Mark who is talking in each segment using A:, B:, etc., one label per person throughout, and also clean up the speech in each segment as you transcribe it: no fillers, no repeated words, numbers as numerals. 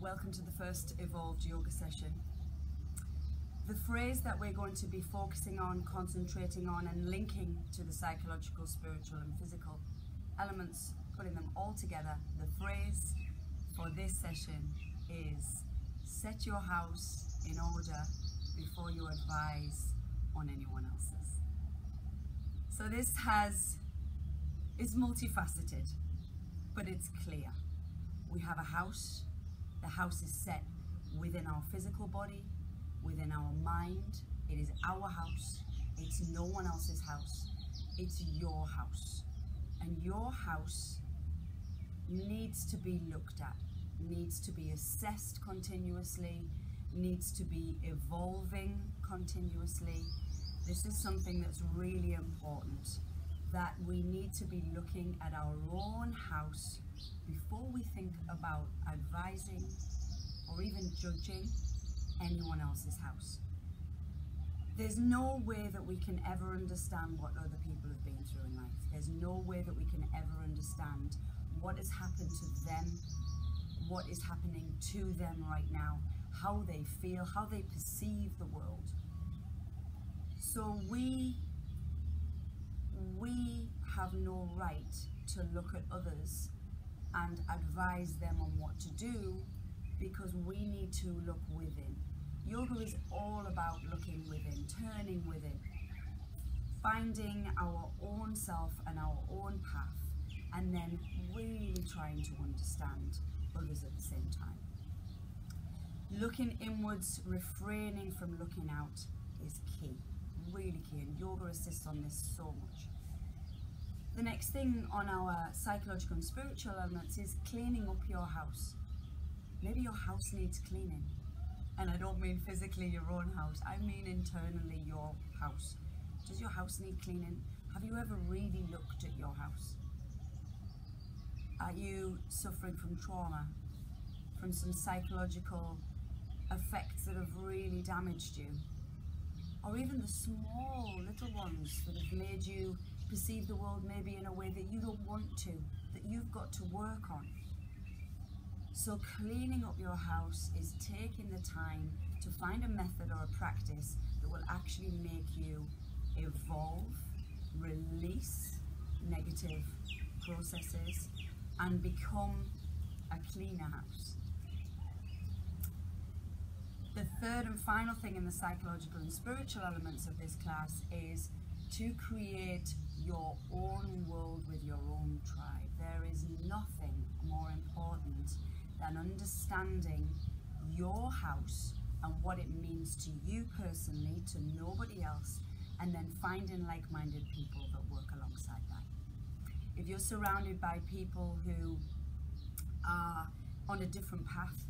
A: Welcome to the first Evolved Yoga session. The phrase that we're going to be focusing on, concentrating on, and linking to the psychological, spiritual and physical elements, putting them all together, the phrase for this session is set your house in order before you advise on anyone else's. So this is multifaceted, but it's clear. We have a house. The house is set within our physical body, within our mind. It is our house. It's no one else's house. It's your house. And your house needs to be looked at, needs to be assessed continuously, needs to be evolving continuously. This is something that's really important, that we need to be looking at our own house before we think about advising or even judging anyone else's house. There's no way that we can ever understand what other people have been through in life. There's no way that we can ever understand what has happened to them, what is happening to them right now, how they feel, how they perceive the world. So we have no right to look at others and advise them on what to do, because we need to look within. Yoga is all about looking within, turning within, finding our own self and our own path, and then really trying to understand others at the same time. Looking inwards, refraining from looking out is key, really key, and yoga assists on this so much. The next thing on our psychological and spiritual elements is cleaning up your house. Maybe your house needs cleaning. And I don't mean physically your own house, I mean internally your house. Does your house need cleaning? Have you ever really looked at your house? Are you suffering from trauma, from some psychological effects that have really damaged you? Or even the small little ones that have made you perceive the world maybe in a way that you don't want to, that you've got to work on. So cleaning up your house is taking the time to find a method or a practice that will actually make you evolve, release negative processes, and become a cleaner house. The third and final thing in the psychological and spiritual elements of this class is to create your own world with your own tribe. There is nothing more important than understanding your house and what it means to you personally, to nobody else, and then finding like-minded people that work alongside that. If you're surrounded by people who are on a different path,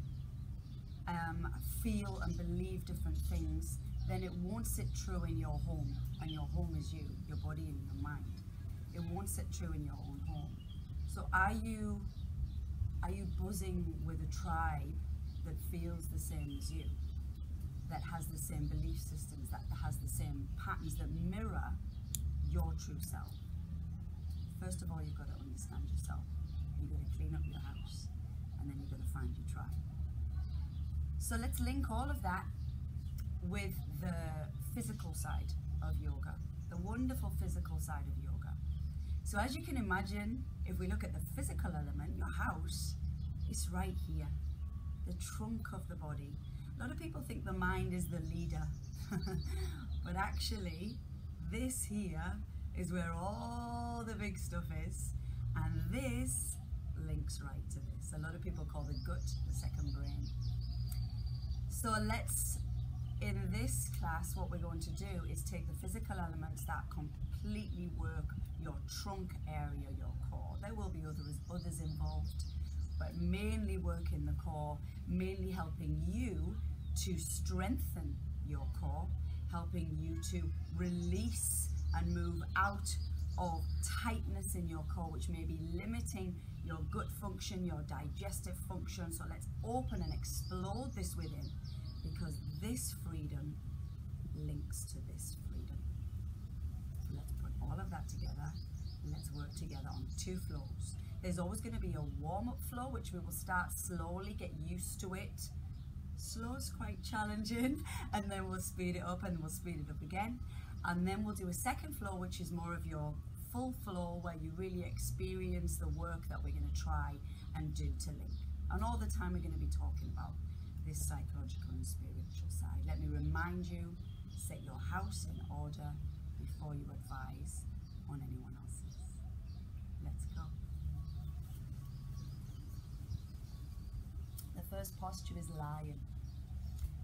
A: feel and believe different things, then it won't sit true in your home, and your home is you, your body and your mind. It won't sit true in your own home. So are you buzzing with a tribe that feels the same as you, that has the same belief systems, that has the same patterns that mirror your true self? First of all, you've got to understand yourself. You've got to clean up your house, and then you've got to find your tribe. So let's link all of that with the physical side of yoga, the wonderful physical side of yoga. So as you can imagine, if we look at the physical element, your house is right here, the trunk of the body. A lot of people think the mind is the leader, but actually this here is where all the big stuff is, and this links right to this. A lot of people call the gut the second brain. So in this class, what we're going to do is take the physical elements that completely work your trunk area, your core. There will be others involved, but mainly work in the core, mainly helping you to strengthen your core, helping you to release and move out of tightness in your core, which may be limiting your gut function, your digestive function. So let's open and explode this within, because this freedom links to this freedom. Let's put all of that together. Let's work together on 2 floors. There's always going to be a warm-up flow, which we will start slowly, get used to it. Slow is quite challenging, and then we'll speed it up, and we'll speed it up again. And then we'll do a second flow, which is more of your full flow, where you really experience the work that we're going to try and do to link. And all the time we're going to be talking about this psychological and spiritual side. Let me remind you, set your house in order before you advise on anyone else's. Let's go. The first posture is lion.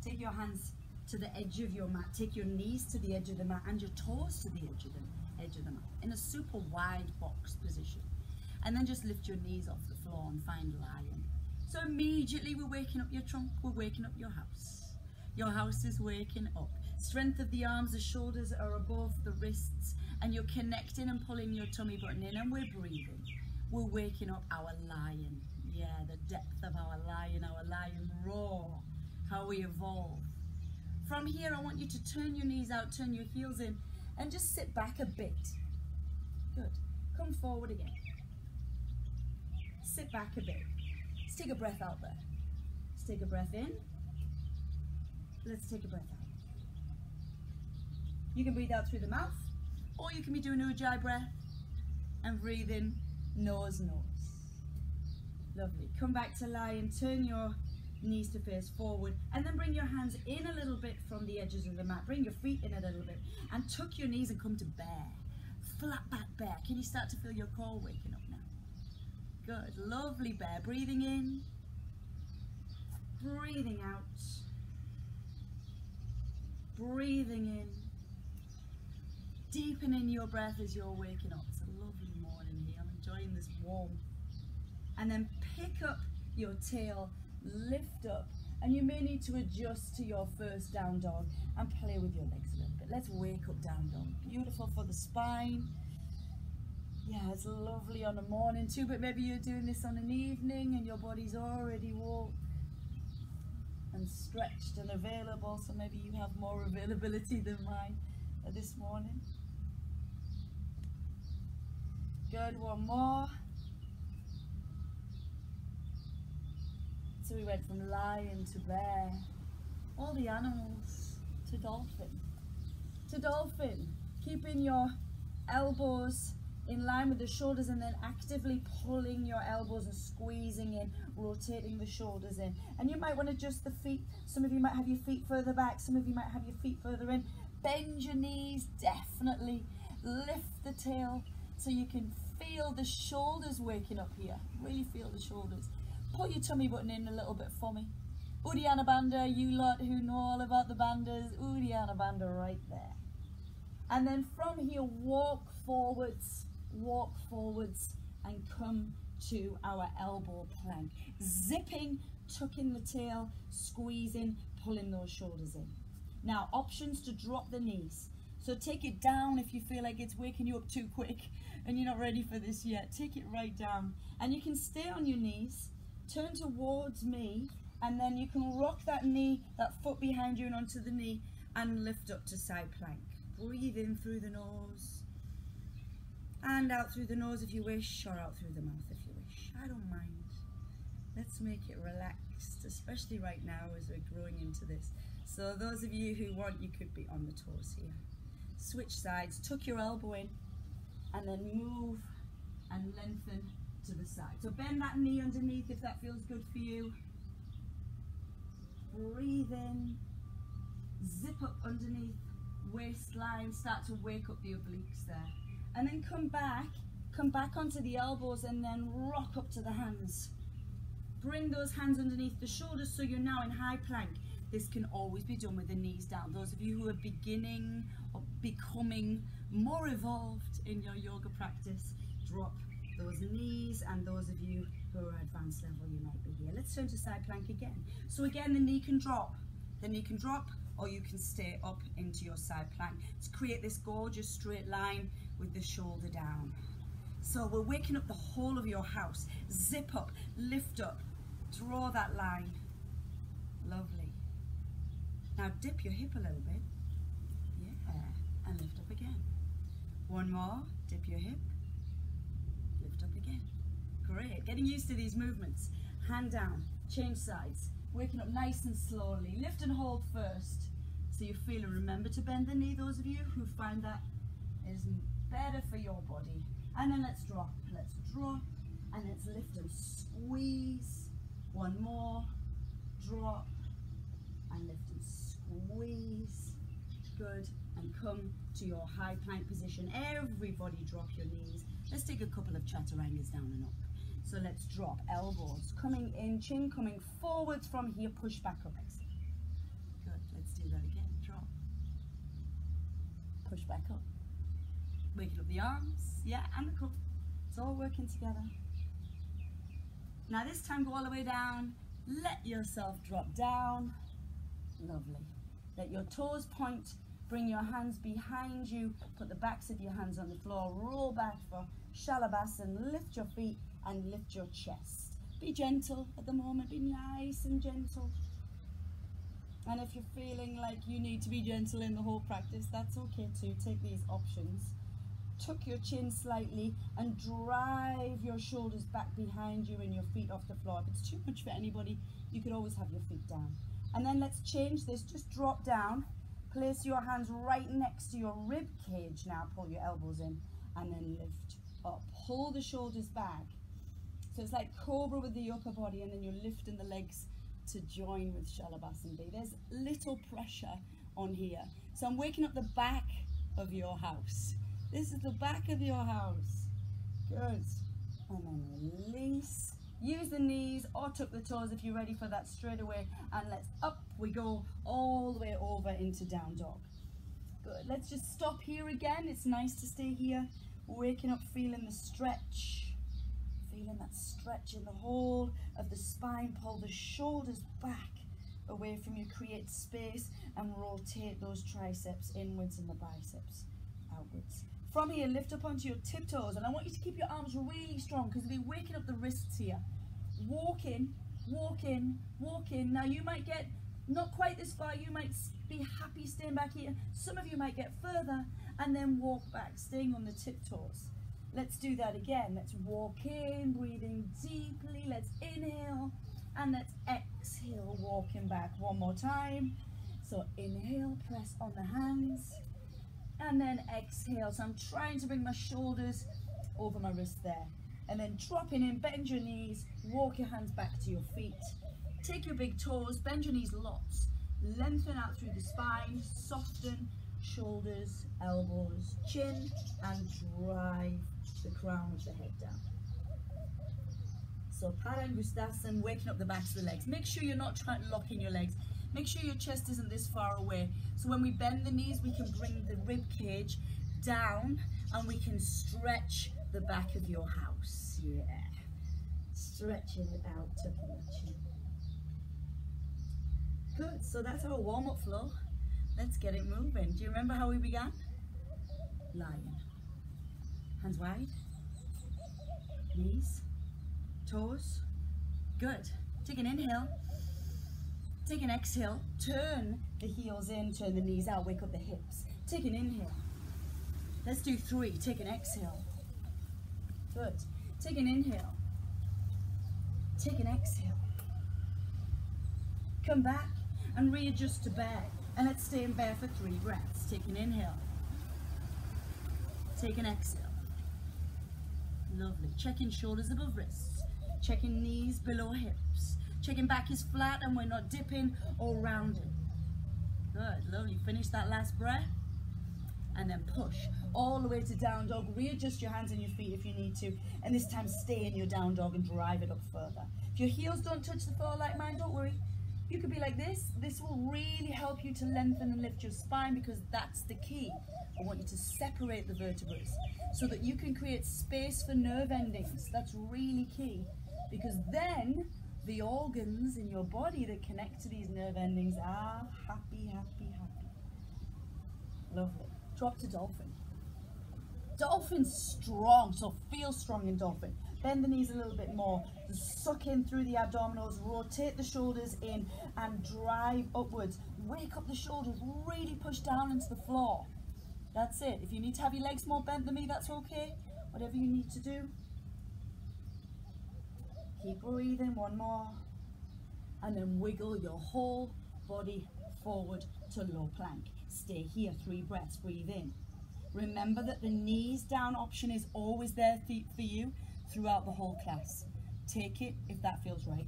A: Take your hands to the edge of your mat. Take your knees to the edge of the mat and your toes to the edge of the mat in a super wide box position. And then just lift your knees off the floor and find lion. So immediately we're waking up your trunk, we're waking up your house. Your house is waking up. Strength of the arms, the shoulders are above the wrists, and you're connecting and pulling your tummy button in, and we're breathing. We're waking up our lion. Yeah, the depth of our lion roar, how we evolve. From here, I want you to turn your knees out, turn your heels in, and just sit back a bit. Good. Come forward again. Sit back a bit. Let's take a breath out there. Let's take a breath in. Let's take a breath out. You can breathe out through the mouth, or you can be doing an Ujjayi breath and breathe in nose, nose. Lovely. Come back to lion. Turn your knees to face forward, and then bring your hands in a little bit from the edges of the mat. Bring your feet in a little bit, and tuck your knees and come to bear. Flat back bear. Can you start to feel your core waking up now? Good. Lovely bear. Breathing in, breathing out, breathing in. Deepening your breath as you're waking up. It's a lovely morning here. I'm enjoying this warmth. And then pick up your tail, lift up, and you may need to adjust to your first down dog and play with your legs a little bit. Let's wake up down dog. Beautiful for the spine. Yeah, it's lovely on a morning too, but maybe you're doing this on an evening and your body's already woke and stretched and available, so maybe you have more availability than mine this morning. Good, one more. So we went from lion to bear, all the animals, to dolphin. To dolphin, keeping your elbows in line with the shoulders and then actively pulling your elbows and squeezing in, rotating the shoulders in. And you might want to adjust the feet. Some of you might have your feet further back, some of you might have your feet further in. Bend your knees, definitely. Lift the tail so you can feel the shoulders waking up here. Really feel the shoulders. Put your tummy button in a little bit for me. Uddiyana Bandha, you lot who know all about the bandhas, Uddiyana Bandha right there. And then from here, walk forwards and come to our elbow plank. Zipping, tucking the tail, squeezing, pulling those shoulders in. Now, options to drop the knees. So take it down if you feel like it's waking you up too quick and you're not ready for this yet. Take it right down. And you can stay on your knees, turn towards me, and then you can rock that knee, that foot behind you and onto the knee, and lift up to side plank. Breathe in through the nose, and out through the nose if you wish, or out through the mouth if you wish. I don't mind. Let's make it relaxed, especially right now as we're growing into this. So those of you who want, you could be on the toes here. Switch sides, tuck your elbow in, and then move and lengthen to the side. So bend that knee underneath if that feels good for you. Breathe in, zip up underneath waistline, start to wake up the obliques there. And then come back onto the elbows and then rock up to the hands. Bring those hands underneath the shoulders so you're now in high plank. This can always be done with the knees down. Those of you who are beginning or becoming more evolved in your yoga practice, drop those knees, and those of you who are advanced level, you might be here. Let's turn to side plank again. So again, the knee can drop. The knee can drop, or you can stay up into your side plank to create this gorgeous straight line with the shoulder down. So we're waking up the whole of your house. Zip up, lift up, draw that line. Lovely. Now dip your hip a little bit. Yeah, and lift up again. One more, dip your hip, lift up again. Great, getting used to these movements. Hand down, change sides, waking up nice and slowly. Lift and hold first, so you feel and remember to bend the knee, those of you who find that is better for your body. And then let's drop, and let's lift and squeeze. One more, drop, and lift and squeeze. Good, and come to your high plank position. Everybody drop your knees. Let's take a couple of chaturangas down and up. So let's drop, elbows coming in, chin coming forwards from here, push back up, exhale. Good, let's do that again, drop. Push back up. Waking up the arms, yeah, and the cup. It's all working together. Now this time go all the way down. Let yourself drop down. Lovely. Let your toes point. Bring your hands behind you. Put the backs of your hands on the floor. Roll back for Shalabhasana. Lift your feet and lift your chest. Be gentle at the moment. Be nice and gentle. And if you're feeling like you need to be gentle in the whole practice, that's okay too. Take these options. Tuck your chin slightly and drive your shoulders back behind you and your feet off the floor. If it's too much for anybody, you could always have your feet down. And then let's change this. Just drop down. Place your hands right next to your rib cage now. Pull your elbows in and then lift up. Pull the shoulders back. So it's like cobra with the upper body, and then you're lifting the legs to join with Shalabhasana B. There's little pressure on here. So I'm waking up the back of your house. This is the back of your house. Good. And then release. Use the knees or tuck the toes if you're ready for that straight away. And let's up we go all the way over into down dog. Good. Let's just stop here again. It's nice to stay here. Waking up, feeling the stretch. Feeling that stretch in the whole of the spine. Pull the shoulders back away from you. Create space and rotate those triceps inwards and the biceps outwards. From here, lift up onto your tiptoes, and I want you to keep your arms really strong because we'll be waking up the wrists here. Walk in, walk in, walk in. Now you might get not quite this far, you might be happy staying back here. Some of you might get further and then walk back, staying on the tiptoes. Let's do that again. Let's walk in, breathing deeply. Let's inhale and let's exhale, walking back one more time. So inhale, press on the hands. And then exhale. So I'm trying to bring my shoulders over my wrist there. And then dropping in, bend your knees, walk your hands back to your feet. Take your big toes, bend your knees lots. Lengthen out through the spine, soften shoulders, elbows, chin, and drive the crown of the head down. So Padangusthasana, waking up the backs of the legs. Make sure you're not trying to lock in your legs. Make sure your chest isn't this far away. So when we bend the knees, we can bring the rib cage down and we can stretch the back of your house. Yeah. Stretching it out, tucking the chin. Good, so that's our warm-up flow. Let's get it moving. Do you remember how we began? Lion. Hands wide. Knees. Toes. Good. Take an inhale. Take an exhale, turn the heels in, turn the knees out, wake up the hips. Take an inhale. Let's do 3. Take an exhale. Good. Take an inhale. Take an exhale. Come back and readjust to bear. And let's stay in bear for 3 breaths. Take an inhale. Take an exhale. Lovely. Checking shoulders above wrists. Checking knees below hips. Checking back is flat and we're not dipping or rounding. Good, lovely. Finish that last breath. And then push all the way to down dog. Readjust your hands and your feet if you need to. And this time stay in your down dog and drive it up further. If your heels don't touch the floor like mine, don't worry. You could be like this. This will really help you to lengthen and lift your spine because that's the key. I want you to separate the vertebrae so that you can create space for nerve endings. That's really key because then the organs in your body that connect to these nerve endings are happy, happy, happy. Lovely. Drop to dolphin. Dolphin's strong, so feel strong in dolphin. Bend the knees a little bit more. Suck in through the abdominals, rotate the shoulders in and drive upwards. Wake up the shoulders, really push down into the floor. That's it. If you need to have your legs more bent than me, that's okay. Whatever you need to do. Keep breathing, one more. And then wiggle your whole body forward to low plank. Stay here, 3 breaths, breathe in. Remember that the knees down option is always there for you throughout the whole class. Take it if that feels right.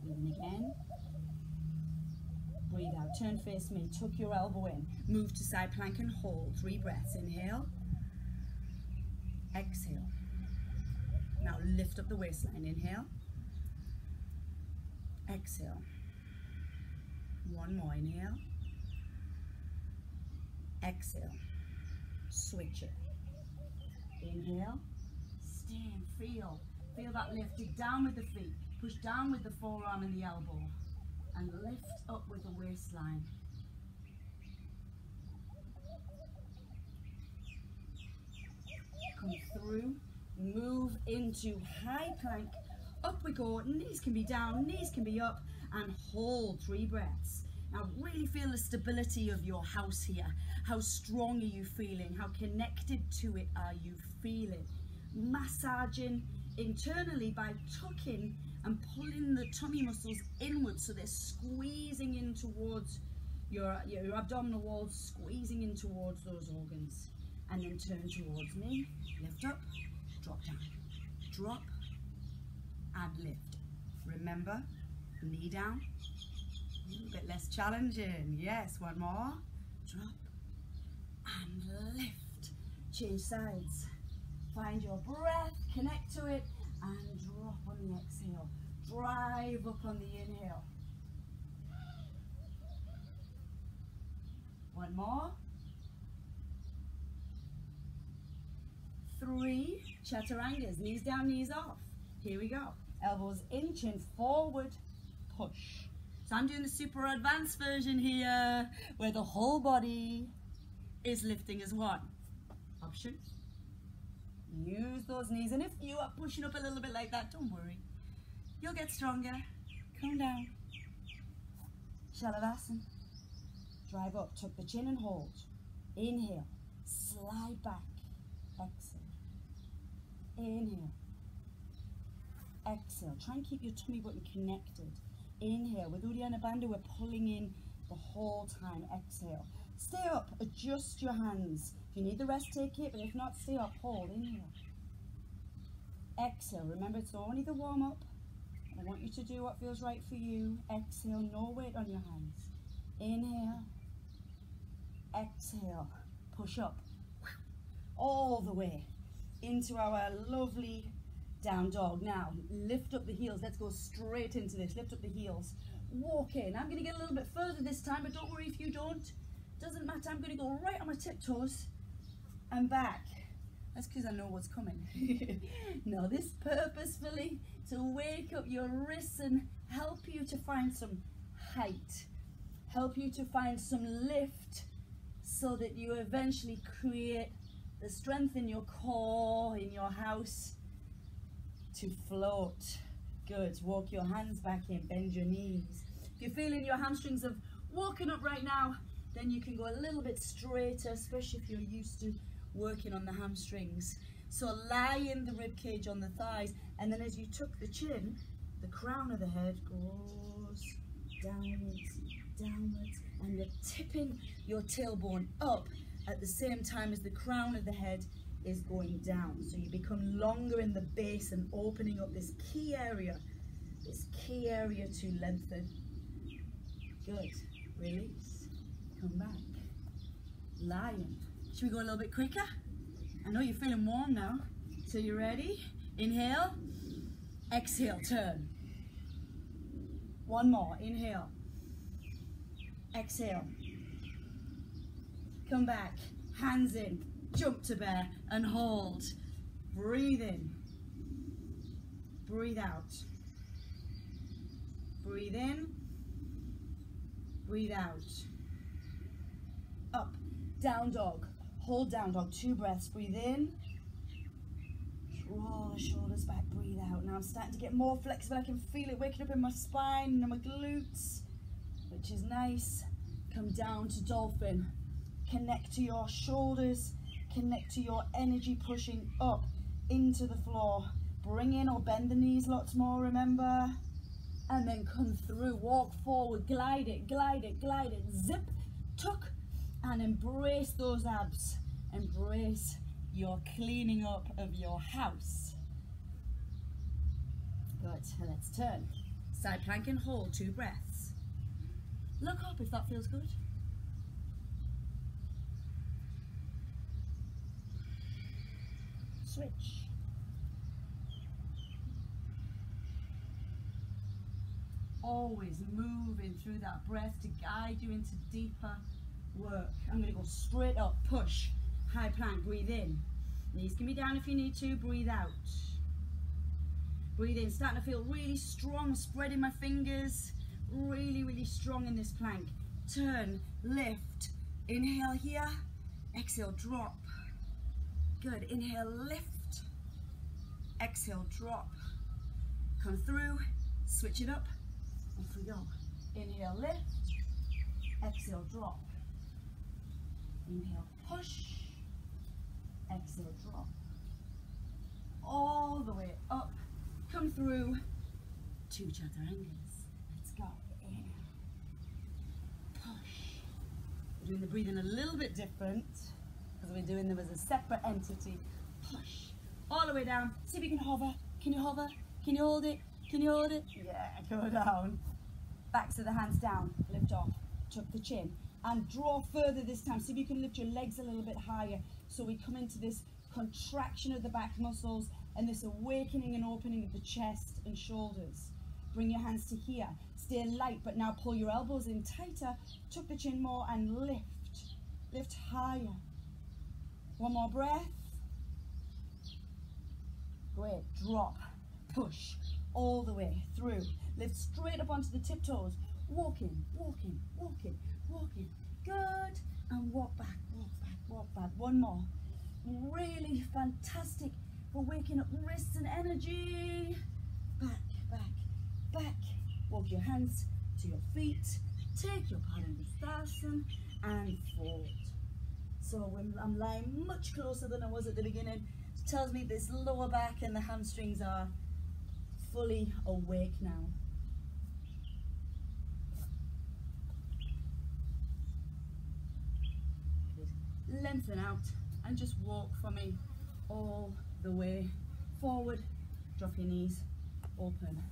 A: Breathe in again. Breathe out, turn face me, tuck your elbow in. Move to side plank and hold, 3 breaths. Inhale, exhale. Now lift up the waistline, inhale, exhale. One more, inhale, exhale. Switch it. Inhale, stand, feel that lift. Dig down with the feet, push down with the forearm and the elbow, and lift up with the waistline. Come through, move into high plank. Up we go, knees can be down, knees can be up, and hold, 3 breaths. Now really feel the stability of your house here. How strong are you feeling? How connected to it are you feeling? Massaging internally by tucking and pulling the tummy muscles inwards, so they're squeezing in towards your abdominal walls, squeezing in towards those organs. And then turn towards me, lift up, drop down, drop and lift. Remember, knee down, a little bit less challenging. Yes, one more, drop and lift. Change sides, find your breath, connect to it, and drop on the exhale. Drive up on the inhale. One more. 3 chaturangas, knees down, knees off. Here we go. Elbows in, chin forward, push. So I'm doing the super advanced version here, where the whole body is lifting as one. Option. Use those knees, and if you are pushing up a little bit like that, don't worry. You'll get stronger. Come down. Shavasana. Drive up, tuck the chin and hold. Inhale, slide back, exhale. Inhale, exhale. Try and keep your tummy button connected. Inhale, with Uddiyana Bandha, we're pulling in the whole time. Exhale. Stay up, adjust your hands. If you need the rest, take it, but if not, stay up, hold. Inhale. Exhale. Remember, it's only the warm-up. I want you to do what feels right for you. Exhale, no weight on your hands. Inhale. Exhale. Push up. All the way into our lovely down dog. Now, lift up the heels. Let's go straight into this. Lift up the heels. Walk in. I'm going to get a little bit further this time, but don't worry if you don't. Doesn't matter. I'm going to go right on my tiptoes and back. That's because I know what's coming. No, this purposefully to wake up your wrists and help you to find some height. Help you to find some lift so that you eventually create the strength in your core, in your house, to float. Good. Walk your hands back in, bend your knees. If you're feeling your hamstrings of walking up right now, then you can go a little bit straighter, especially if you're used to working on the hamstrings. So lie in the rib cage on the thighs, and then as you tuck the chin, the crown of the head goes downwards, downwards, and you're tipping your tailbone up at the same time as the crown of the head is going down. So you become longer in the base and opening up this key area to lengthen. Good. Release. Come back. Lion. Should we go a little bit quicker? I know you're feeling warm now. So you ready? Inhale. Exhale. Turn. One more. Inhale. Exhale. Come back. Hands in. Jump to bear and hold. Breathe in. Breathe out. Breathe in. Breathe out. Up. Down dog. Hold down dog. 2 breaths. Breathe in. Roll the shoulders back. Breathe out. Now I'm starting to get more flexible. I can feel it waking up in my spine and my glutes, which is nice. Come down to dolphin. Connect to your shoulders. Connect to your energy pushing up into the floor. Bring in or bend the knees lots more, remember? And then come through, walk forward, glide it, glide it, glide it, zip, tuck, and embrace those abs. Embrace your cleaning up of your house. Good, and let's turn. Side plank and hold, 2 breaths. Look up if that feels good. Switch. Always moving through that breath to guide you into deeper work. I'm going to go straight up, push, high plank, breathe in. Knees can be down if you need to, breathe out. Breathe in, starting to feel really strong, spreading my fingers, really, really strong in this plank. Turn, lift, inhale here, exhale, drop. Good, inhale, lift, exhale, drop. Come through, switch it up, off we go. Inhale, lift, exhale, drop. Inhale, push, exhale, drop. All the way up, come through, 2 chaturangas. Let's go, inhale, push. We're doing the breathing a little bit different, because we're doing them as a separate entity. Push all the way down. See if you can hover. Can you hover? Can you hold it? Can you hold it? Yeah, go down. Backs of the hands down. Lift off. Tuck the chin. And draw further this time. See if you can lift your legs a little bit higher. So we come into this contraction of the back muscles and this awakening and opening of the chest and shoulders. Bring your hands to here. Stay light, but now pull your elbows in tighter. Tuck the chin more and lift. Lift higher. One more breath. Great. Drop. Push. All the way through. Lift straight up onto the tiptoes. Walking, walking, walking, walking. Good. And walk back, walk back, walk back. One more. Really fantastic for waking up wrists and energy. Back, back, back. Walk your hands to your feet. Take your Padangusthasana and forward. So when I'm lying much closer than I was at the beginning, it tells me this lower back and the hamstrings are fully awake now. Good. Lengthen out and just walk for me all the way forward. Drop your knees, open,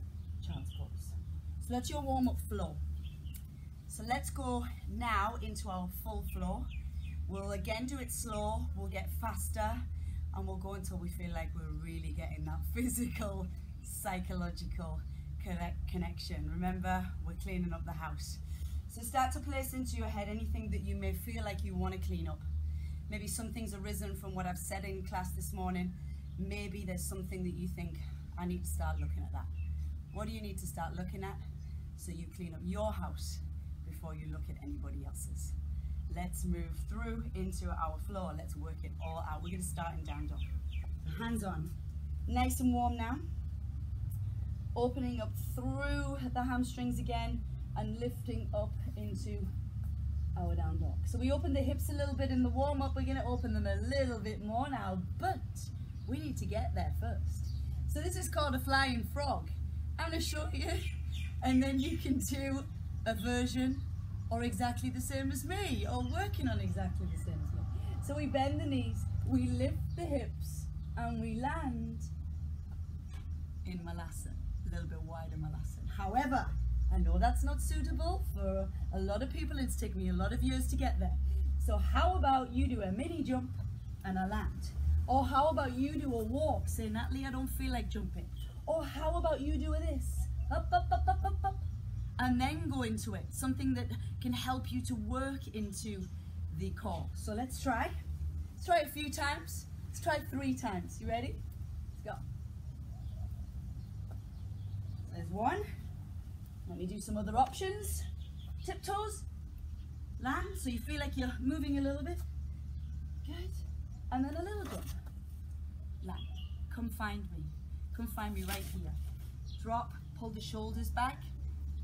A: child's pose. So that's your warm-up flow. So let's go now into our full flow. We'll again do it slow, we'll get faster, and we'll go until we feel like we're really getting that physical, psychological connection. Remember, we're cleaning up the house. So start to place into your head anything that you may feel like you want to clean up. Maybe something's arisen from what I've said in class this morning. Maybe there's something that you think, I need to start looking at that. What do you need to start looking at so you clean up your house before you look at anybody else's? Let's move through into our floor. Let's work it all out. We're going to start in down dog. Hands on. Nice and warm now. Opening up through the hamstrings again and lifting up into our down dog. So we opened the hips a little bit in the warm up. We're going to open them a little bit more now, but we need to get there first. So this is called a flying frog. I'm going to show you, and then you can do a version or exactly the same as me, or working on exactly the same as me. So we bend the knees, we lift the hips, and we land in Malasana, a little bit wider Malasana. However, I know that's not suitable for a lot of people. It's taken me a lot of years to get there. So how about you do a mini jump and a land? Or how about you do a walk? Say, Natalie, I don't feel like jumping. Or how about you do this? Up, up, up, up, up, up. And then go into it. Something that can help you to work into the core. So let's try. Let's try it a few times. Let's try 3 times. You ready? Let's go. So there's 1. Let me do some other options. Tiptoes. Land. So you feel like you're moving a little bit. Good. And then a little jump. Land. Come find me. Come find me right here. Drop. Pull the shoulders back.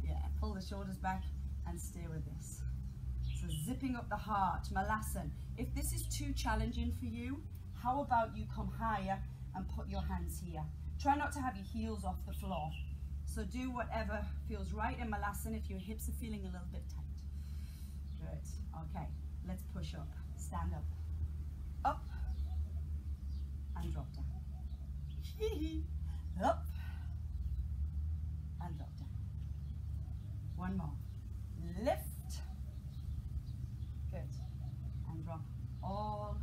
A: Yeah, pull the shoulders back and stay with this. So So zipping up the heart, Malasan. If this is too challenging for you, how about you come higher and put your hands here. Try not to have your heels off the floor. So do whatever feels right in Malasan if your hips are feeling a little bit tight. Good. Okay, let's push up. Stand up. Up and drop down. Up and drop down. One more. Lift. Good. And drop all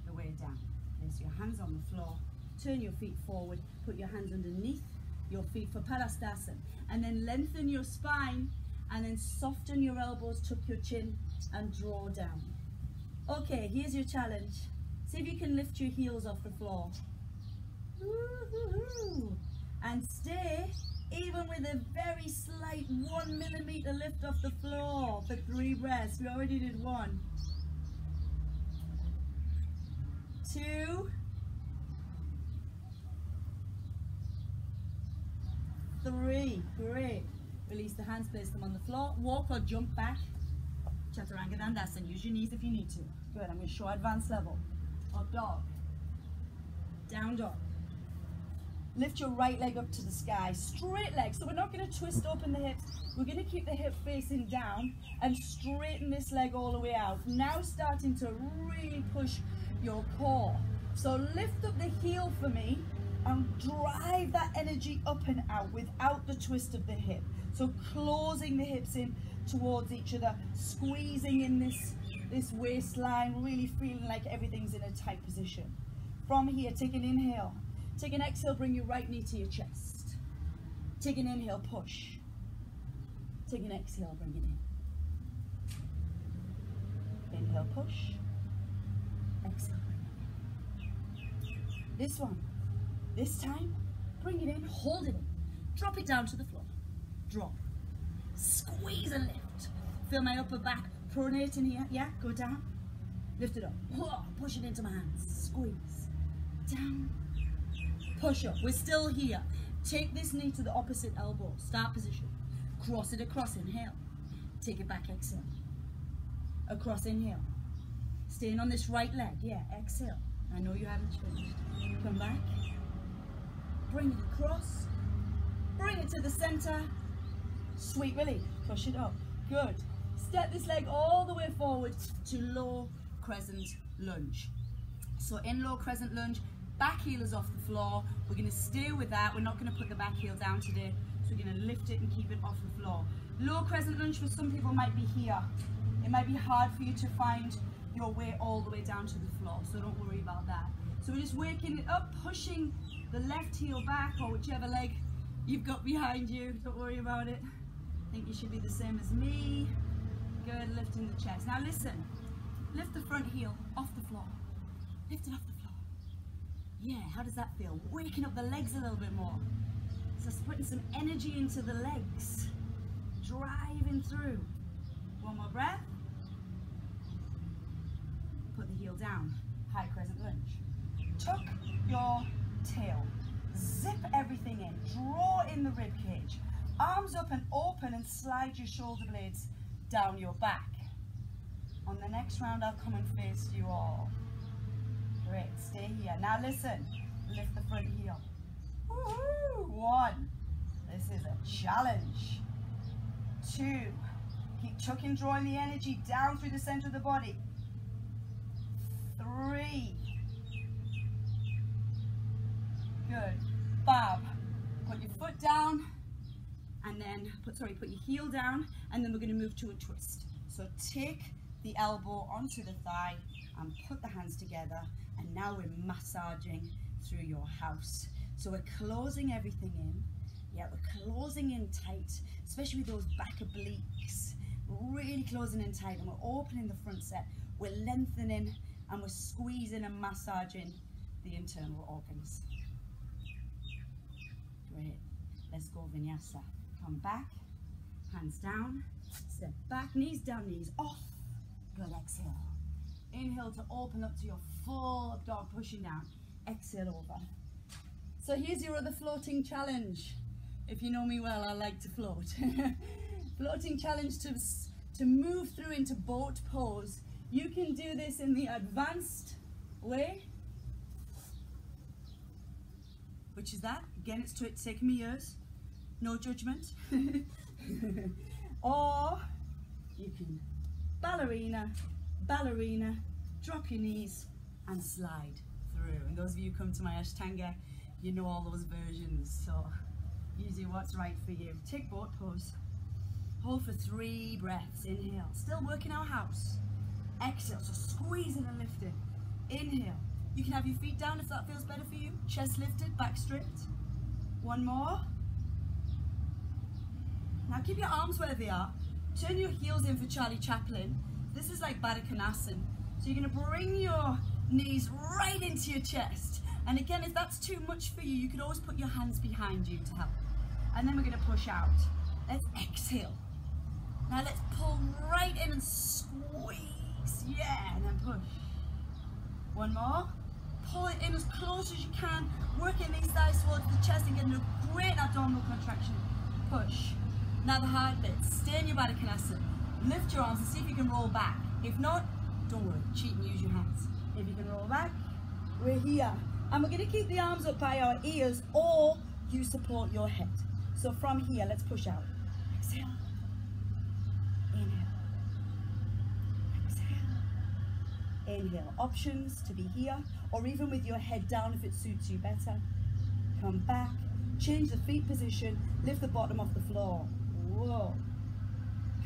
A: the way down. Place your hands on the floor. Turn your feet forward. Put your hands underneath your feet for Padastasana. And then lengthen your spine. And then soften your elbows, tuck your chin, and draw down. Okay, here's your challenge. See if you can lift your heels off the floor. Woo-hoo-hoo. And stay even with a very slight 1 millimeter lift off the floor for 3 breaths. We already did 1. 2. 3. Great. Release the hands, place them on the floor. Walk or jump back. Chaturanga Dandasana. Use your knees if you need to. Good. I'm going to show advanced level. Up dog. Down dog. Lift your right leg up to the sky. Straight leg. So we're not going to twist open the hips. We're going to keep the hip facing down and straighten this leg all the way out. Now starting to really push your core. So lift up the heel for me and drive that energy up and out without the twist of the hip. So closing the hips in towards each other, squeezing in this waistline, really feeling like everything's in a tight position. From here, take an inhale. Take an exhale, bring your right knee to your chest. Take an inhale, push. Take an exhale, bring it in. Inhale, push. Exhale, bring it in. This one. This time, bring it in, hold it in. Drop it down to the floor. Drop. Squeeze and lift. Feel my upper back pronate in here. Yeah, go down. Lift it up. Push it into my hands. Squeeze. Down. Push up. We're still here. Take this knee to the opposite elbow. Start position. Cross it across. Inhale. Take it back. Exhale. Across. Inhale. Staying on this right leg. Yeah, exhale. I know you haven't changed. Come back. Bring it across. Bring it to the center. Sweet relief. Push it up. Good. Step this leg all the way forward to low crescent lunge. So in low crescent lunge, back heel is off the floor. We're going to stay with that. We're not going to put the back heel down today. So we're going to lift it and keep it off the floor. Low crescent lunge for some people might be here. It might be hard for you to find your way all the way down to the floor. So don't worry about that. So we're just waking it up, pushing the left heel back or whichever leg you've got behind you. Don't worry about it. I think you should be the same as me. Good, lifting the chest. Now listen, lift the front heel off the floor. Lift it off the floor. Yeah, how does that feel? Waking up the legs a little bit more. So it's putting some energy into the legs. Driving through. One more breath. Put the heel down. High crescent lunge. Tuck your tail. Zip everything in. Draw in the rib cage. Arms up and open and slide your shoulder blades down your back. On the next round, I'll come and face you all. Great, stay here. Now listen, lift the front heel. Woohoo! 1. This is a challenge. 2. Keep chucking, drawing the energy down through the center of the body. 3. Good. Bob. Put your foot down and then put your heel down, and then we're going to move to a twist. So take the elbow onto the thigh and put the hands together, and now we're massaging through your house. So we're closing everything in. Yeah, we're closing in tight, especially with those back obliques. We're really closing in tight, and we're opening the front set. We're lengthening and we're squeezing and massaging the internal organs. Great. Let's go vinyasa. Come back, hands down, step back, knees down, knees off. Good, exhale. Inhale to open up to your full up dog, pushing down. Exhale over. So here's your other floating challenge. If you know me well, I like to float. Floating challenge to to move through into boat pose. You can do this in the advanced way, which is that. Again, it's taken me years. No judgment. Or you can ballerina, ballerina, drop your knees and slide through. And those of you who come to my Ashtanga, you know all those versions. So you do what's right for you. Take boat pose. Hold for 3 breaths. Inhale. Still working our house. Exhale. So squeezing and lifting. Inhale. You can have your feet down if that feels better for you. Chest lifted, back straight. One more. Now keep your arms where they are. Turn your heels in for Charlie Chaplin. This is like Baddha Konasana. So you're going to bring your knees right into your chest. And again, if that's too much for you, you can always put your hands behind you to help. And then we're going to push out. Let's exhale. Now let's pull right in and squeeze. Yeah, and then push. One more. Pull it in as close as you can. Working these thighs towards the chest and getting a great abdominal contraction. Push. Now the hard bit. Stay in your Baddha Konasana. Lift your arms and see if you can roll back. If not, don't worry. Cheat and use your hands. If you can roll back, we're here. And we're going to keep the arms up by our ears, or you support your head. So from here, let's push out. Exhale. Inhale. Exhale. Inhale. Options to be here, or even with your head down if it suits you better. Come back. Change the feet position. Lift the bottom off the floor. Whoa.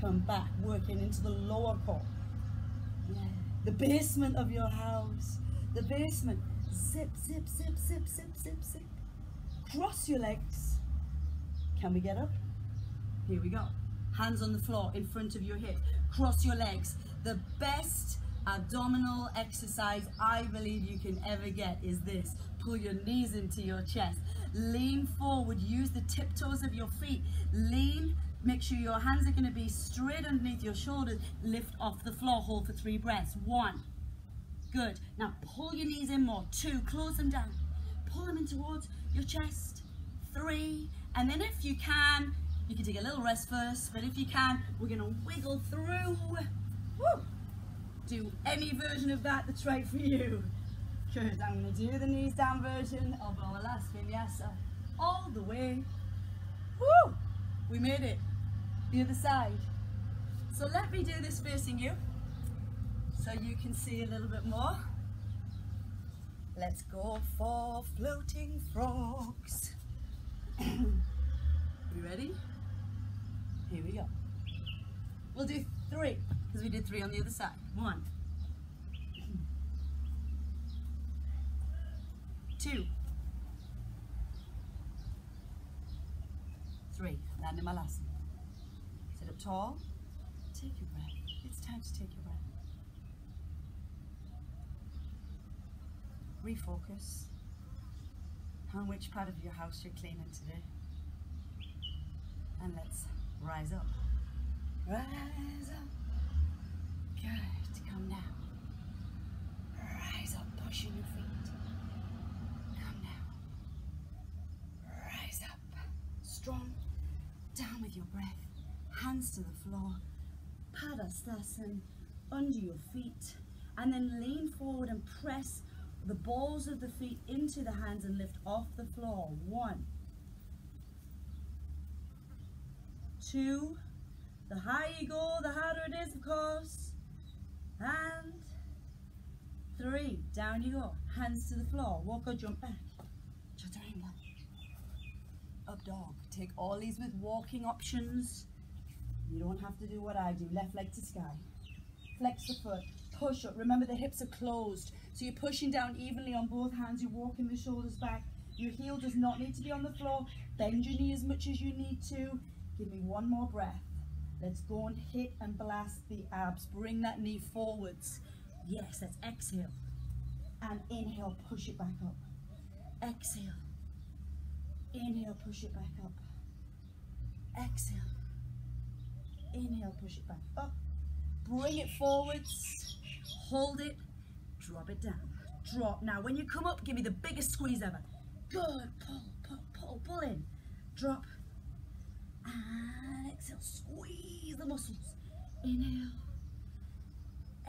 A: Come back, working into the lower core. Yeah. The basement of your house. The basement. Zip, zip, zip, zip, zip, zip, zip. Cross your legs. Can we get up? Here we go. Hands on the floor in front of your hip. Cross your legs. The best abdominal exercise I believe you can ever get is this. Pull your knees into your chest. Lean forward. Use the tiptoes of your feet. Lean. Make sure your hands are going to be straight underneath your shoulders. Lift off the floor. Hold for 3 breaths. 1. Good. Now pull your knees in more. 2. Close them down. Pull them in towards your chest. 3. And then if you can take a little rest first. But if you can, we're going to wiggle through. Woo! Do any version of that that's right for you. Good. I'm going to do the knees down version of our last vinyasa. All the way. Woo! We made it. The other side. So let me do this facing you so you can see a little bit more. Let's go for floating frogs. You ready? Here we go. We'll do 3 because we did 3 on the other side. 1, 2, 3. Land in Malasana. Sit up tall. Take your breath. It's time to take your breath. Refocus on which part of your house you're cleaning today. And let's rise up. Rise up. Good. Come down. Rise up, pushing your feet. Come down. Rise up. Strong. Down with your breath. Hands to the floor. Padastasana under your feet. And then lean forward and press the balls of the feet into the hands and lift off the floor. 1, 2. The higher you go, the harder it is, of course. And 3. Down you go. Hands to the floor. Walk or jump back. Chaturanga. Up dog. Take all these with walking options. You don't have to do what I do. Left leg to sky. Flex the foot. Push up. Remember the hips are closed. So you're pushing down evenly on both hands. You're walking the shoulders back. Your heel does not need to be on the floor. Bend your knee as much as you need to. Give me 1 more breath. Let's go and hit and blast the abs. Bring that knee forwards. Yes, let's exhale. And inhale, push it back up. Exhale. Inhale, push it back up. Exhale. Inhale, push it back up. Bring it forwards. Hold it. Drop it down. Drop. Now, when you come up, give me the biggest squeeze ever. Good. Pull, pull, pull, pull in. Drop. And exhale. Squeeze the muscles. Inhale.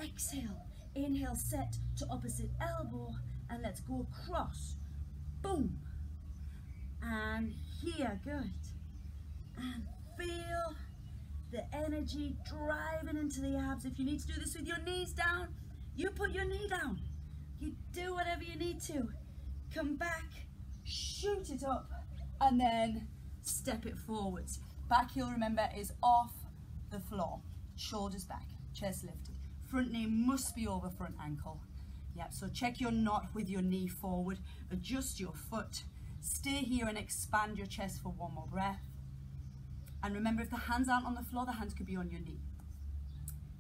A: Exhale. Inhale, set to opposite elbow, and let's go across. Boom. And here, good. And feel the energy driving into the abs. If you need to do this with your knees down, you put your knee down. You do whatever you need to. Come back, shoot it up, and then step it forwards. Back heel, remember, is off the floor. Shoulders back, chest lifted. Front knee must be over front ankle. Yep, so check your knot with your knee forward. Adjust your foot. Stay here and expand your chest for one more breath. And remember, if the hands aren't on the floor, the hands could be on your knee.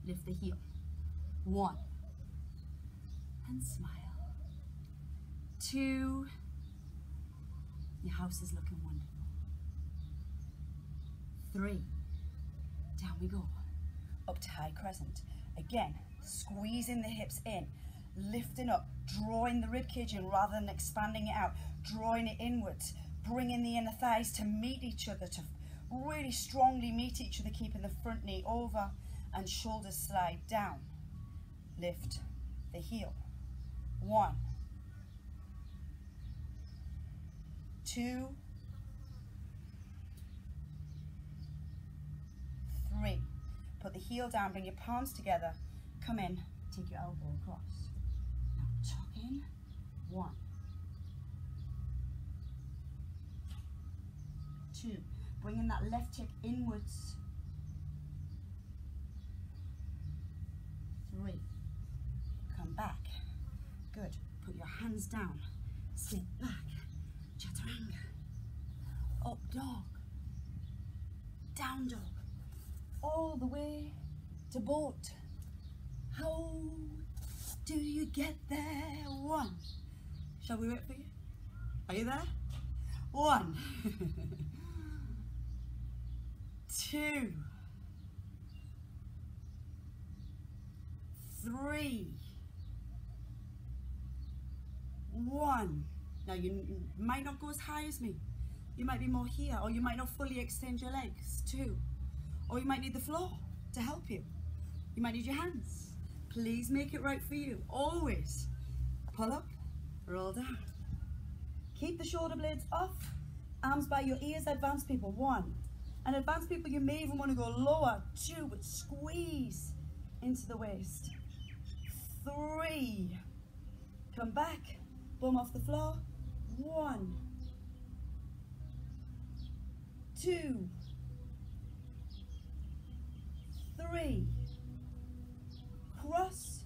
A: Lift the heel. 1. And smile. 2. Your house is looking wonderful. 3. Down we go. Up to high crescent. Again, squeezing the hips in, lifting up, drawing the rib cage in rather than expanding it out, drawing it inwards, bringing the inner thighs to meet each other, to really strongly meet each other, keeping the front knee over and shoulders slide down. Lift the heel. 1, 2, 3. Put the heel down, bring your palms together. Come in, take your elbow across. Now tuck in. 1, 2. Bringing that left hip inwards. 3. Come back. Good. Put your hands down. Step back. Chaturanga. Up dog. Down dog. All the way to boat. How do you get there? 1. Shall we wait for you? Are you there? 1. 2. 3. 1. Now you might not go as high as me. You might be more here, or you might not fully extend your legs. 2. Or you might need the floor to help you. You might need your hands. Please make it right for you. Always pull up, roll down. Keep the shoulder blades off, arms by your ears, advanced people. 1. And advanced people, you may even want to go lower. 2, but squeeze into the waist. 3. Come back, bum off the floor. 1, 2, 3. Cross,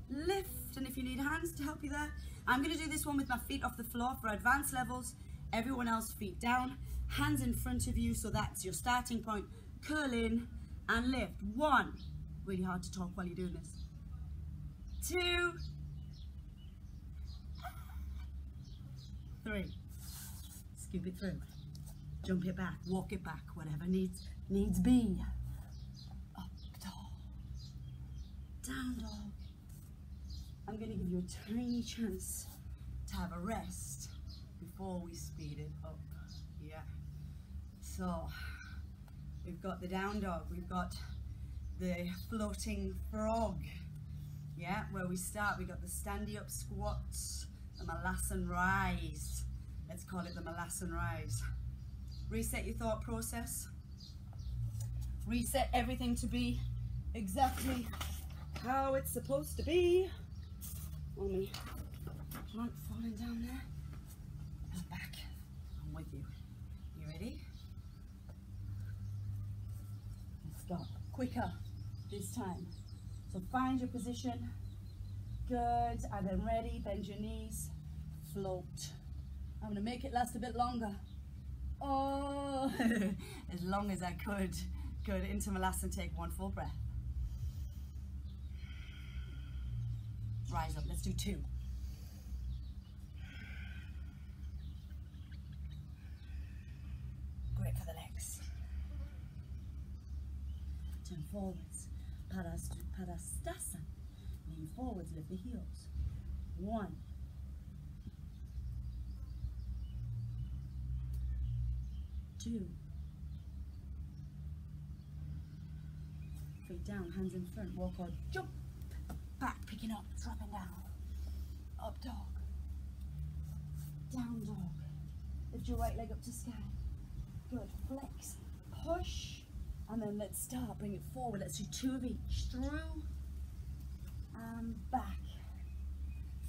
A: lift, and if you need hands to help you there, I'm going to do this one with my feet off the floor for advanced levels. Everyone else feet down, hands in front of you, so that's your starting point. Curl in and lift. 1. Really hard to talk while you're doing this. 2, 3. Scoop it through. Jump it back, walk it back, whatever needs be. Up dog. Down dog. I'm going to give you a tiny chance to have a rest before we speed it up. Yeah. So, we've got the down dog, we've got the floating frog. Yeah, where we start, we got the standy up squats, the Malasana rise. Let's call it the Malasana rise. Reset your thought process. Reset everything to be exactly how it's supposed to be. On me, not falling down there. And back. I'm with you. You ready? Let's go. Quicker this time. So find your position. Good. And then ready. Bend your knees. Float. I'm going to make it last a bit longer. Oh, as long as I could. Good. Into Malasana. Take 1 full breath. Rise up. Let's do 2. Great for the legs. Turn forwards. Padastasana. Lean forwards. Lift the heels. 1. 2. Feet down, hands in front, walk or jump. Back, picking up, dropping down. Up dog. Down dog. Lift your right leg up to sky. Good. Flex. Push. And then let's start. Bring it forward. Let's do 2 of each. Through. And back.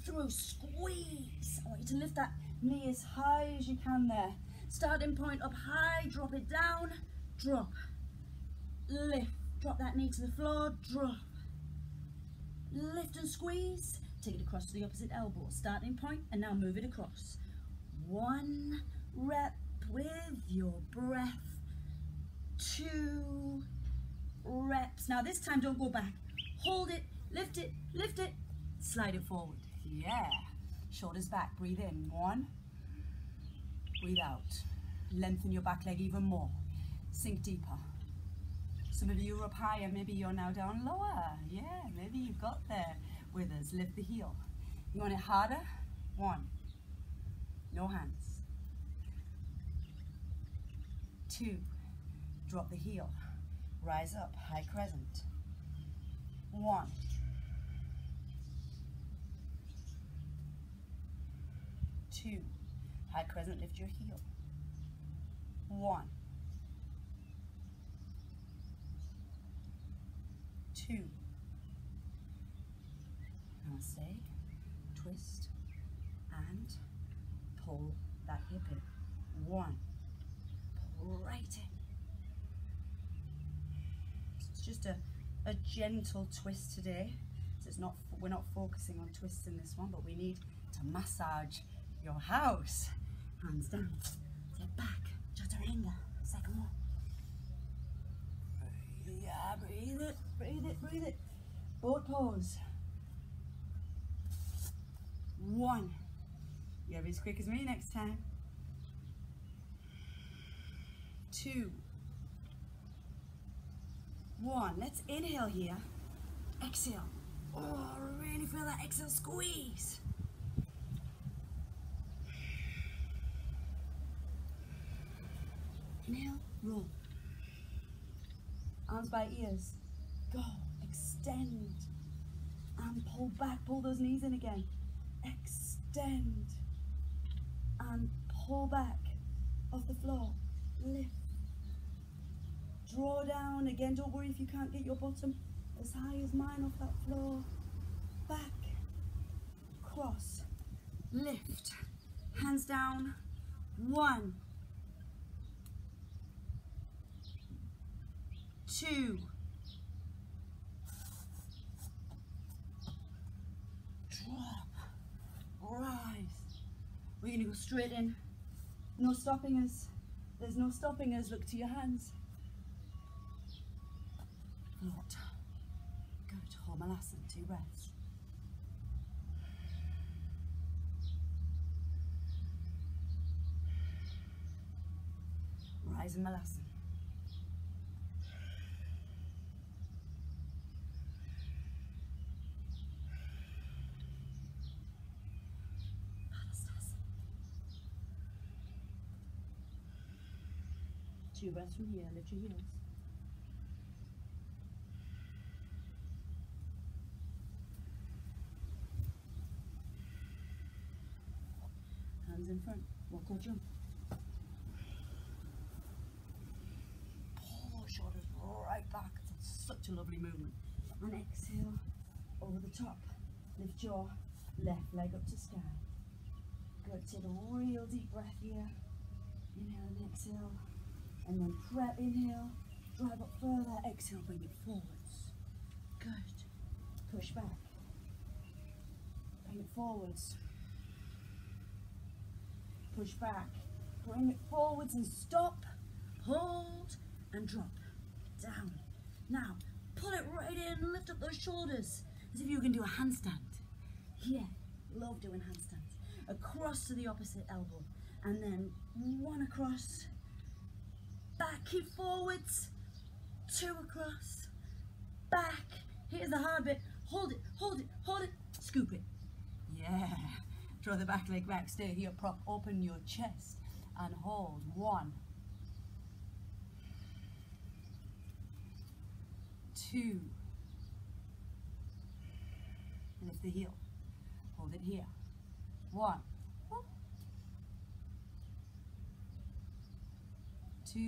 A: Through. Squeeze. I want you to lift that knee as high as you can there. Starting point up high. Drop it down. Drop. Lift. Drop that knee to the floor. Drop. Lift and squeeze. Take it across to the opposite elbow. Starting point, and now move it across. 1 rep with your breath. 2 reps. Now this time don't go back. Hold it, lift it, slide it forward. Yeah. Shoulders back, breathe in. 1. Breathe out. Lengthen your back leg even more. Sink deeper. Some of you are up higher, maybe you're now down lower. Yeah, maybe you got there with us. Lift the heel. You want it harder? 1. No hands. 2. Drop the heel. Rise up, high crescent. 1. 2. High crescent, lift your heel. 1. 2. Namaste. Twist and pull that hip in. 1. Pull right in. It's just a gentle twist today. So it's not, we're not focusing on twists in this one, but we need to massage your house. Hands down. Step back. Chaturanga. Second one. Yeah, breathe it, breathe it, breathe it. Boat pose. 1. You'll be as quick as me next time. 2. 1. Let's inhale here. Exhale. Oh, really feel that exhale squeeze. Inhale, roll. Arms by ears. Go. Extend. And pull back. Pull those knees in again. Extend. And pull back off the floor. Lift. Draw down. Again, don't worry if you can't get your bottom as high as mine off that floor. Back. Cross. Lift. Hands down. 1. 2. Drop. Rise. We're going to go straight in. No stopping us. There's no stopping us. Look to your hands. Float. Good. Homalasana. 2 breaths. Rise in Malasana. Two breaths from here, lift your heels. Hands in front, walk or jump. Pull those shoulders right back, it's such a lovely movement. And exhale, over the top. Lift your left leg up to sky. Good, take a real deep breath here. Inhale and exhale. And then prep, inhale, drive up further, exhale, bring it forwards. Good. Push back. Bring it forwards. Push back. Bring it forwards and stop. Hold and drop. Down. Now, pull it right in, lift up those shoulders. As if you can do a handstand. Yeah, love doing handstands. Across to the opposite elbow. And then 1 across. Back, keep forwards, 2 across, back, here's the hard bit, hold it, hold it, hold it, scoop it. Yeah, draw the back leg back, stay here, prop, open your chest and hold. 1, 2. Lift the heel. Hold it here. 1. 2.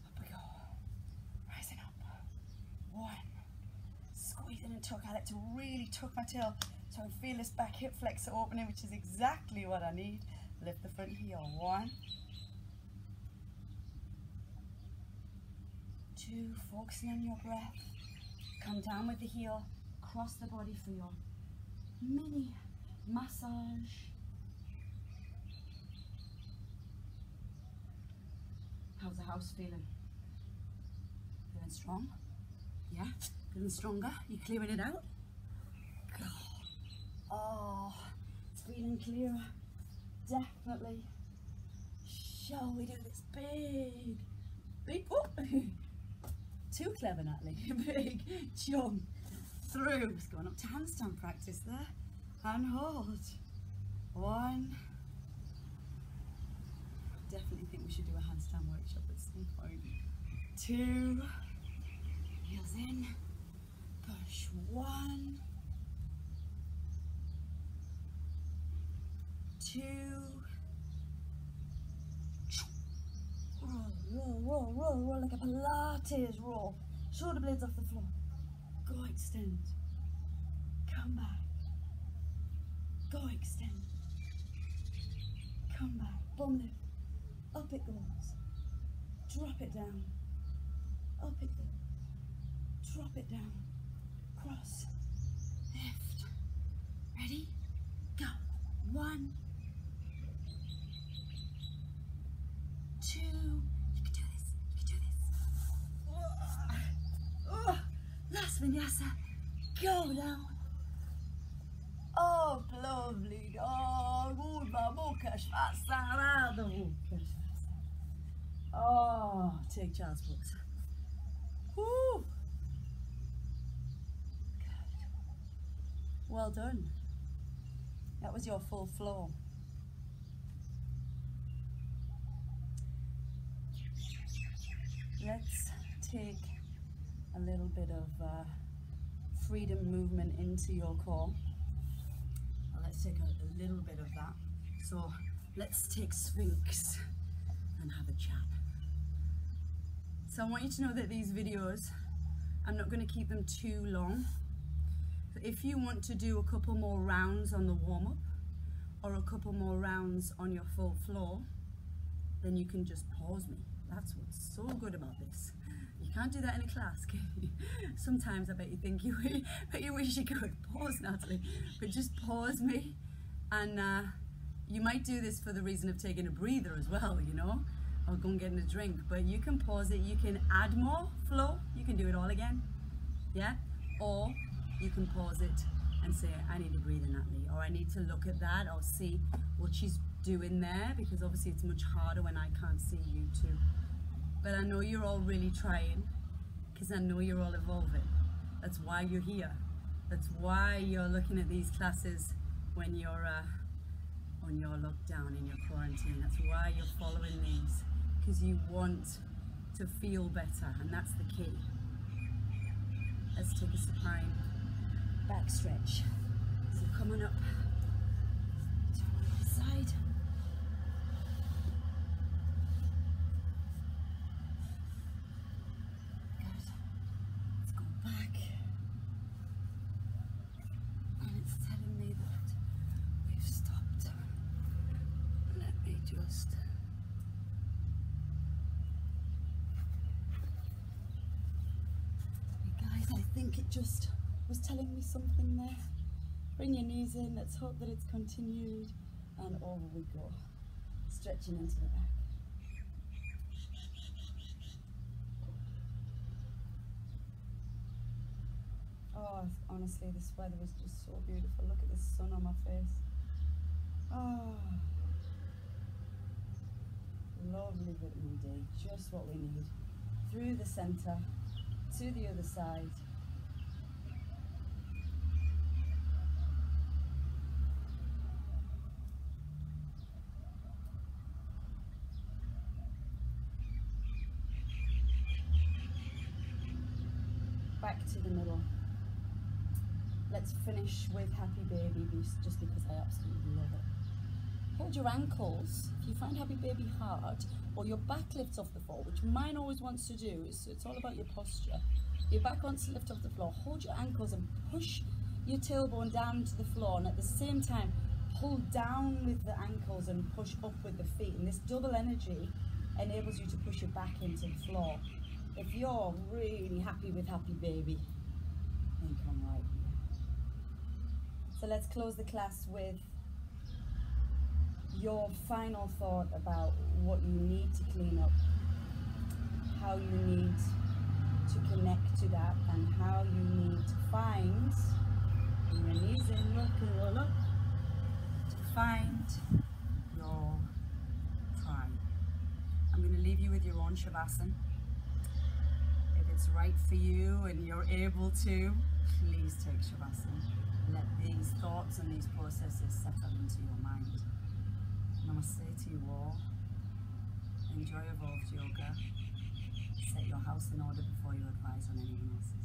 A: Up we go. Rising up. 1. Squeeze in and tuck. I like to really tuck my tail so I feel this back hip flexor opening, which is exactly what I need. Lift the front heel. 1. 2. Focusing on your breath. Come down with the heel. Cross the body for your mini massage. How's the house feeling? Feeling strong? Yeah? Feeling stronger? You clearing it out? God. Oh, it's feeling clearer. Definitely. Shall we do this big, oh, too clever, Natalie. Big jump through. It's going up to handstand practice there. And hold. 1. Definitely think we should do a handstand workshop at some point. 2. Heels in. Push. 1. 2. Roll like a Pilates roll. Shoulder blades off the floor. Go extend. Come back. Go extend. Come back. Bum lift. Up it goes. Drop it down. Up it goes. Drop it down. Cross. Lift. Ready? Go. 1. 2. You can do this. You can do this. Last vinyasa. Go down. Oh, lovely dog. Oh, take child's pose. Woo. Good. Well done. That was your full flow. Let's take a little bit of freedom movement into your core. Well, let's take a little bit of that. So let's take Sphinx and have a chat. So I want you to know that these videos, I'm not going to keep them too long. So if you want to do a couple more rounds on the warm-up or a couple more rounds on your full floor, then you can just pause me. That's what's so good about this. You can't do that in a class, can you? Sometimes I bet you think you wish you could. Pause, Natalie. But just pause me. And you might do this for the reason of taking a breather as well, you know, or go and getting a drink. But you can pause it. You can add more flow. You can do it all again. Yeah? Or you can pause it and say, I need to breathe in, Natalie. Or I need to look at that or see what she's doing there, because obviously it's much harder when I can't see you too. But I know you're all really trying, because I know you're all evolving. That's why you're here. That's why you're looking at these classes when you're on your lockdown, in your quarantine. That's why you're following these, because you want to feel better, and that's the key. Let's take a supine back stretch. So coming up to the side. Just was telling me something there. Bring your knees in, let's hope that it's continued, and over we go. Stretching into the back. Oh, honestly, this weather is just so beautiful. Look at the sun on my face. Oh, lovely vitamin D, just what we need. Through the center, to the other side. into the middle. Let's finish with Happy Baby, just because I absolutely love it. Hold your ankles. If you find Happy Baby hard, or your back lifts off the floor, which mine always wants to do, it's all about your posture. Your back wants to lift off the floor. Hold your ankles and push your tailbone down to the floor, and at the same time, pull down with the ankles and push up with the feet. And this double energy enables you to push your back into the floor. If you're really happy with Happy Baby, then come right here. So let's close the class with your final thought about what you need to clean up, how you need to connect to that, and how you need to find, bring your knees in, look and roll up, to find your tribe. I'm going to leave you with your own Shavasana. If it's right for you and you're able to, please take Shavasana. Let these thoughts and these processes settle into your mind. Namaste to you all. Enjoy evolved yoga. Set your house in order before you advise on anyone else's.